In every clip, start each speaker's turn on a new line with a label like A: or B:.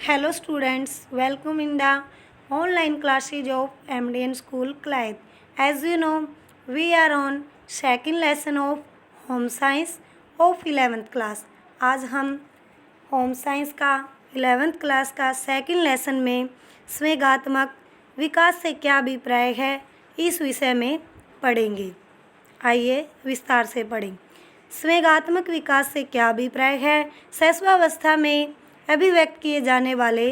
A: Hello students, welcome in the online classes of MDN School Clyde. As you know, we are on second lesson of Home Science of 11th class. आज हम home science का 11th class का second lesson में संवेगात्मक विकास से क्या अभिप्राय है इस विषय में पढ़ेंगे। आइए विस्तार से पढ़ें। संवेगात्मक विकास से क्या अभिप्राय है, शैशवावस्था में अभिव्यक्त किए जाने वाले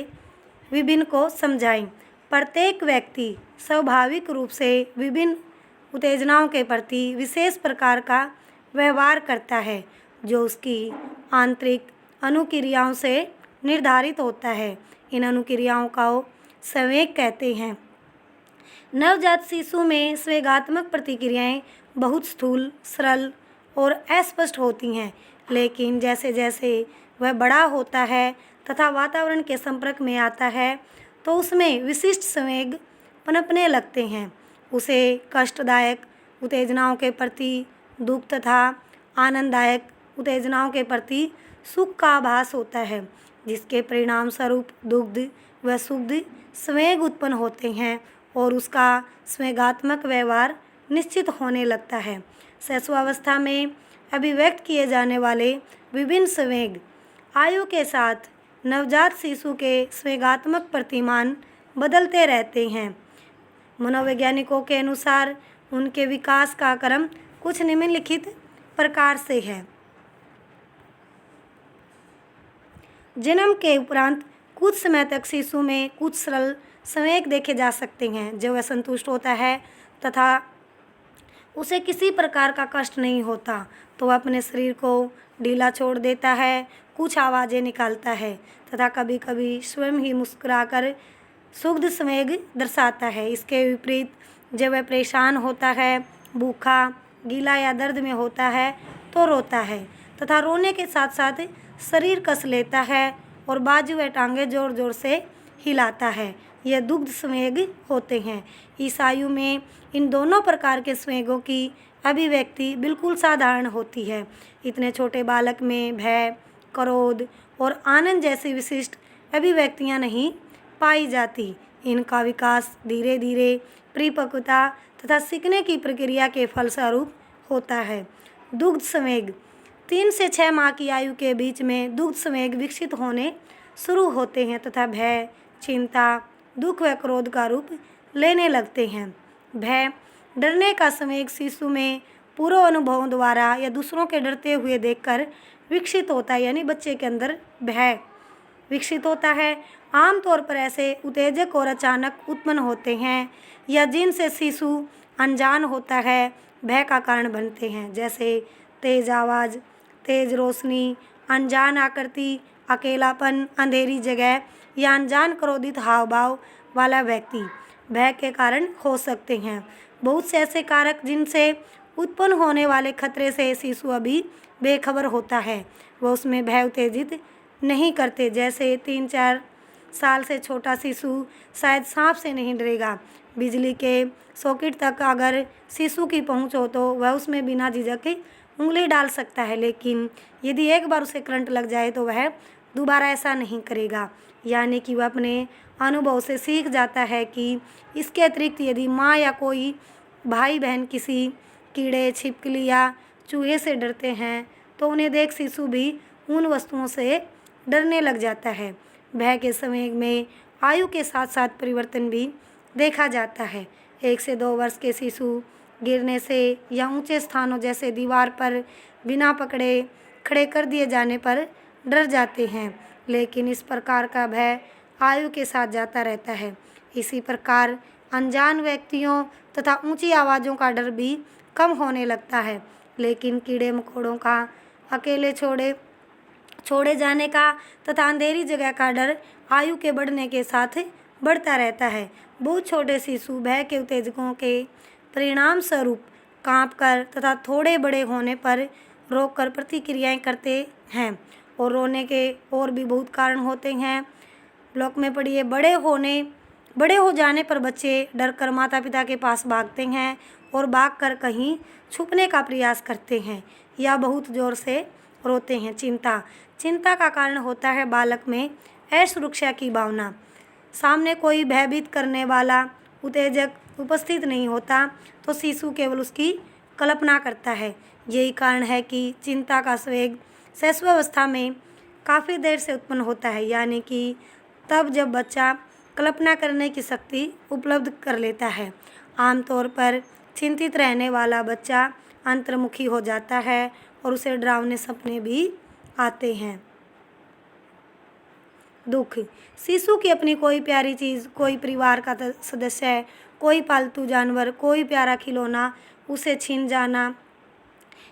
A: विभिन्न को समझाएं। प्रत्येक व्यक्ति स्वाभाविक रूप से विभिन्न उत्तेजनाओं के प्रति विशेष प्रकार का व्यवहार करता है जो उसकी आंतरिक अनुक्रियाओं से निर्धारित होता है। इन अनुक्रियाओं को संवेग कहते हैं। नवजात शिशु में संवेगात्मक प्रतिक्रियाएं बहुत स्थूल, सरल और अस्पष्ट होती हैं, लेकिन जैसे जैसे वह बड़ा होता है तथा वातावरण के संपर्क में आता है तो उसमें विशिष्ट संवेग पनपने लगते हैं। उसे कष्टदायक उत्तेजनाओं के प्रति दुख तथा आनंददायक उत्तेजनाओं के प्रति सुख का आभास होता है, जिसके परिणाम स्वरूप दुग्ध व सुग्ध संवेग उत्पन्न होते हैं और उसका संवेगात्मक व्यवहार निश्चित होने लगता है। शैशवावस्था में अभिव्यक्त किए जाने वाले विभिन्न संवेग आयु के साथ नवजात शिशु के संवेगात्मक प्रतिमान बदलते रहते हैं। मनोवैज्ञानिकों के अनुसार उनके विकास का क्रम कुछ निम्नलिखित प्रकार से है। जन्म के उपरांत कुछ समय तक शिशु में कुछ सरल संवेग देखे जा सकते हैं जो वह संतुष्ट होता है तथा उसे किसी प्रकार का कष्ट नहीं होता, तो वह अपने शरीर को ढीला छोड़ देता है, कुछ आवाज़ें निकालता है तथा कभी कभी स्वयं ही मुस्कुराकर सुग्ध संवेग दर्शाता है। इसके विपरीत जब वह परेशान होता है, भूखा, गीला या दर्द में होता है तो रोता है तथा रोने के साथ साथ शरीर कस लेता है और बाजू व टांगें जोर जोर से हिलाता है। यह दुग्ध संवेग होते हैं। इस आयु में इन दोनों प्रकार के संवेगों की अभिव्यक्ति बिल्कुल साधारण होती है। इतने छोटे बालक में भय, क्रोध और आनंद जैसी विशिष्ट अभिव्यक्तियां नहीं पाई जाती। इनका विकास धीरे धीरे परिपक्वता तथा सीखने की प्रक्रिया के फलस्वरूप होता है। दुग्ध संवेग 3 से 6 माह की आयु के बीच में दुग्ध संवेग विकसित होने शुरू होते हैं तथा भय, चिंता, दुख व क्रोध का रूप लेने लगते हैं। भय, डरने का संवेग शिशु में पूर्व अनुभवों द्वारा या दूसरों के डरते हुए देखकर विकसित होता है, यानी बच्चे के अंदर भय विकसित होता है। आमतौर पर ऐसे उत्तेजक और अचानक उत्पन्न होते हैं या जिनसे शिशु अनजान होता है भय का कारण बनते हैं, जैसे तेज आवाज़, तेज रोशनी, अनजान आकृति, अकेलापन, अंधेरी जगह या अनजान क्रोधित हाव भाव वाला व्यक्ति भय के कारण हो सकते हैं। बहुत से ऐसे कारक जिनसे उत्पन्न होने वाले खतरे से शिशु अभी बेखबर होता है, वह उसमें भय उत्तेजित नहीं करते। जैसे 3-4 साल से छोटा शिशु शायद सांप से नहीं डरेगा। बिजली के सॉकेट तक अगर शिशु की पहुंच हो तो वह उसमें बिना झिझक उंगली डाल सकता है, लेकिन यदि एक बार उसे करंट लग जाए तो वह दोबारा ऐसा नहीं करेगा। यानी कि वह अपने अनुभव से सीख जाता है कि इसके अतिरिक्त यदि माँ या कोई भाई बहन किसी कीड़े, छिपकली या चूहे से डरते हैं तो उन्हें देख शिशु भी उन वस्तुओं से डरने लग जाता है। भय के संवेग में आयु के साथ साथ परिवर्तन भी देखा जाता है। 1 से 2 वर्ष के शिशु गिरने से या ऊंचे स्थानों जैसे दीवार पर बिना पकड़े खड़े कर दिए जाने पर डर जाते हैं, लेकिन इस प्रकार का भय आयु के साथ जाता रहता है। इसी प्रकार अनजान व्यक्तियों तथा ऊंची आवाज़ों का डर भी कम होने लगता है, लेकिन कीड़े मकोड़ों का अकेले छोड़े जाने का तथा अंधेरी जगह का डर आयु के बढ़ने के साथ बढ़ता रहता है। बहुत छोटे शिशु भय के उत्तेजकों के परिणाम स्वरूप कांपकर तथा थोड़े बड़े होने पर रोककर प्रतिक्रियाएं करते हैं और रोने के और भी बहुत कारण होते हैं। ब्लॉक में पढ़िए। बड़े हो जाने पर बच्चे डरकर माता पिता के पास भागते हैं और भागकर कहीं छुपने का प्रयास करते हैं या बहुत ज़ोर से रोते हैं। चिंता चिंता का कारण होता है बालक में असुरक्षा की भावना। सामने कोई भयभीत करने वाला उत्तेजक उपस्थित नहीं होता तो शिशु केवल उसकी कल्पना करता है। यही कारण है कि चिंता का संवेग शैशवावस्था में काफ़ी देर से उत्पन्न होता है, यानी कि तब जब बच्चा कल्पना करने की शक्ति उपलब्ध कर लेता है। आमतौर पर चिंतित रहने वाला बच्चा अंतर्मुखी हो जाता है और उसे डरावने सपने भी आते हैं। दुख, शिशु की अपनी कोई प्यारी चीज़, कोई परिवार का सदस्य, कोई पालतू जानवर, कोई प्यारा खिलौना उसे छीन जाना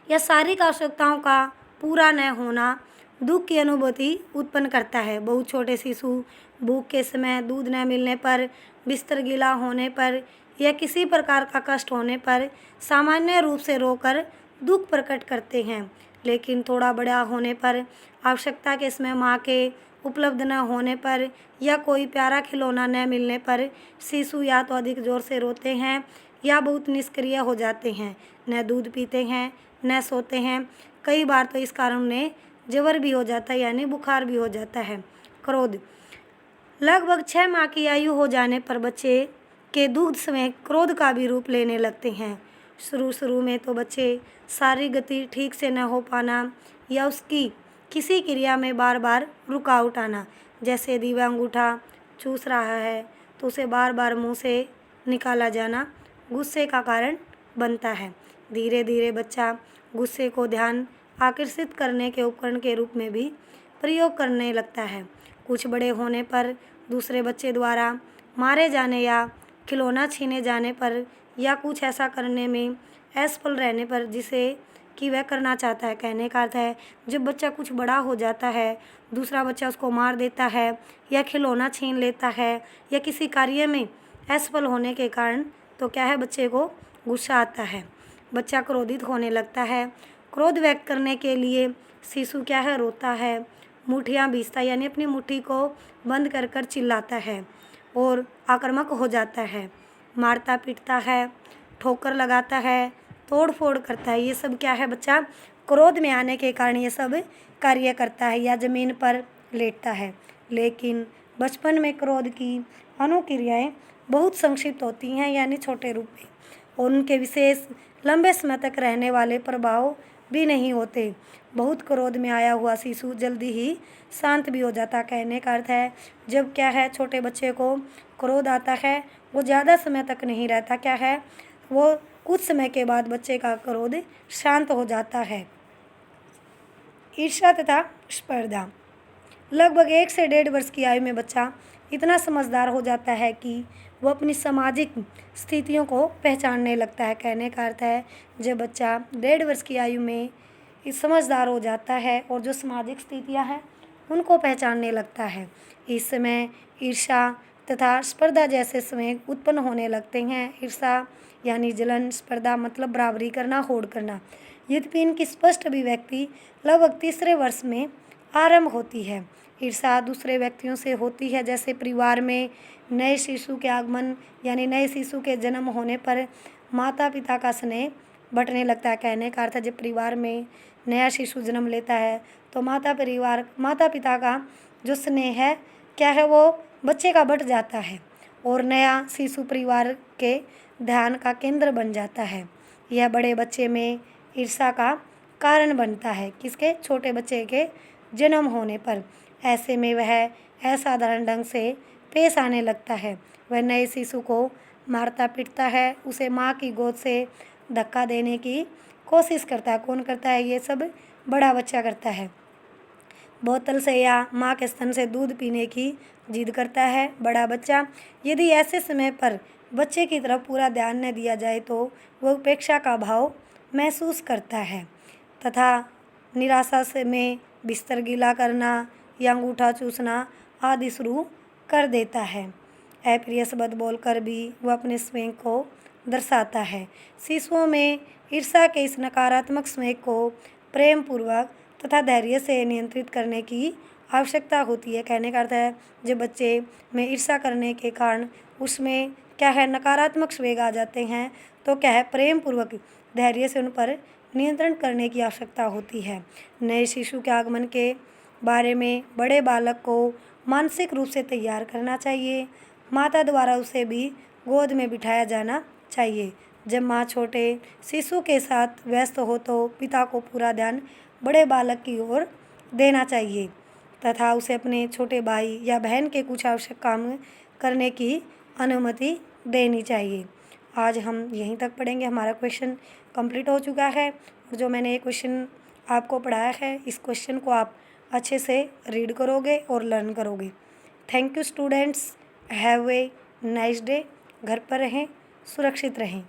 A: या शारीरिक आवश्यकताओं का पूरा न होना दुख की अनुभूति उत्पन्न करता है। बहुत छोटे शिशु भूख के समय, दूध न मिलने पर, बिस्तर गीला होने पर या किसी प्रकार का कष्ट होने पर सामान्य रूप से रोकर दुख प्रकट करते हैं, लेकिन थोड़ा बड़ा होने पर, आवश्यकता के समय माँ के उपलब्ध न होने पर या कोई प्यारा खिलौना न मिलने पर शिशु या तो अधिक जोर से रोते हैं या बहुत निष्क्रिय हो जाते हैं, न दूध पीते हैं न सोते हैं। कई बार तो इस कारण उन्हें ज्वर भी हो जाता है, यानी बुखार भी हो जाता है। क्रोध, लगभग 6 माह की आयु हो जाने पर बच्चे के दुग्ध समय क्रोध का भी रूप लेने लगते हैं। शुरू में तो बच्चे शारीरिक गति ठीक से न हो पाना या उसकी किसी क्रिया में बार बार रुकावट आना, जैसे यदि वह अंगूठा चूस रहा है तो उसे बार बार मुंह से निकाला जाना गुस्से का कारण बनता है। धीरे धीरे बच्चा गुस्से को ध्यान आकर्षित करने के उपकरण के रूप में भी प्रयोग करने लगता है। कुछ बड़े होने पर दूसरे बच्चे द्वारा मारे जाने या खिलौना छीने जाने पर या कुछ ऐसा करने में असफल रहने पर जिसे कि वह करना चाहता है। कहने का अर्थ है, जब बच्चा कुछ बड़ा हो जाता है, दूसरा बच्चा उसको मार देता है या खिलौना छीन लेता है या किसी कार्य में असफल होने के कारण तो क्या है, बच्चे को गुस्सा आता है, बच्चा क्रोधित होने लगता है। क्रोध व्यक्त करने के लिए शिशु क्या है, रोता है, मुठ्ठियाँ भींचता है, यानी अपनी मुट्ठी को बंद कर कर चिल्लाता है और आक्रामक हो जाता है, मारता पीटता है, ठोकर लगाता है, तोड़ फोड़ करता है। ये सब क्या है, बच्चा क्रोध में आने के कारण ये सब कार्य करता है या ज़मीन पर लेटता है। लेकिन बचपन में क्रोध की अनुक्रियाएँ बहुत संक्षिप्त होती हैं, यानी छोटे रूप में, और उनके विशेष लंबे समय तक रहने वाले प्रभाव भी नहीं होते। बहुत क्रोध में आया हुआ शिशु जल्दी ही शांत भी हो जाता। कहने का अर्थ है, जब क्या है, छोटे बच्चे को क्रोध आता है वो ज़्यादा समय तक नहीं रहता, क्या है, वो कुछ समय के बाद बच्चे का क्रोध शांत हो जाता है। ईर्ष्या तथा स्पर्धा, लगभग 1 से 1.5 वर्ष की आयु में बच्चा इतना समझदार हो जाता है कि वो अपनी सामाजिक स्थितियों को पहचानने लगता है। कहने का अर्थ है, जब बच्चा 1.5 वर्ष की आयु में समझदार हो जाता है और जो सामाजिक स्थितियां हैं उनको पहचानने लगता है, इस समय ईर्ष्या तथा स्पर्धा जैसे समय उत्पन्न होने लगते हैं। ईर्ष्या यानी जलन, स्पर्धा मतलब बराबरी करना, होड़ करना। यद्यपि इनकी स्पष्ट अभिव्यक्ति लगभग 3रे वर्ष में आरंभ होती है। ईर्ष्या दूसरे व्यक्तियों से होती है, जैसे परिवार में नए शिशु के आगमन यानी नए शिशु के जन्म होने पर माता पिता का स्नेह बंटने लगता है। कहने का अर्थ है, जब परिवार में नया शिशु जन्म लेता है तो माता पिता का जो स्नेह है क्या है, वो बच्चे का बंट जाता है और नया शिशु परिवार के ध्यान का केंद्र बन जाता है। यह बड़े बच्चे में ईर्ष्या का कारण बनता है, किसके, छोटे बच्चे के जन्म होने पर। ऐसे में वह असाधारण ढंग से पेश आने लगता है। वह नए शिशु को मारता पीटता है, उसे माँ की गोद से धक्का देने की कोशिश करता है। कौन करता है, ये सब बड़ा बच्चा करता है। बोतल से या माँ के स्तन से दूध पीने की जिद करता है बड़ा बच्चा। यदि ऐसे समय पर बच्चे की तरफ पूरा ध्यान न दिया जाए तो वह उपेक्षा का भाव महसूस करता है तथा निराशा से में बिस्तर गीला करना या अंगूठा चूसना आदि शुरू कर देता है। अप्रिय शब्द बोलकर भी वह अपने स्वेग को दर्शाता है। शिशुओं में ईर्ष्या के इस नकारात्मक स्वेग को प्रेम पूर्वक तथा धैर्य से नियंत्रित करने की आवश्यकता होती है। कहने का अर्थ है, जब बच्चे में ईर्ष्या करने के कारण उसमें क्या है, नकारात्मक स्वेग आ जाते हैं तो क्या है, प्रेम पूर्वक धैर्य से उन पर नियंत्रण करने की आवश्यकता होती है। नए शिशु के आगमन के बारे में बड़े बालक को मानसिक रूप से तैयार करना चाहिए। माता द्वारा उसे भी गोद में बिठाया जाना चाहिए। जब माँ छोटे शिशु के साथ व्यस्त हो तो पिता को पूरा ध्यान बड़े बालक की ओर देना चाहिए तथा उसे अपने छोटे भाई या बहन के कुछ आवश्यक काम करने की अनुमति देनी चाहिए। आज हम यहीं तक पढ़ेंगे। हमारा क्वेश्चन कंप्लीट हो चुका है और जो मैंने ये क्वेश्चन आपको पढ़ाया है, इस क्वेश्चन को आप अच्छे से रीड करोगे और लर्न करोगे। Thank you students, have a nice day. घर पर रहें, सुरक्षित रहें।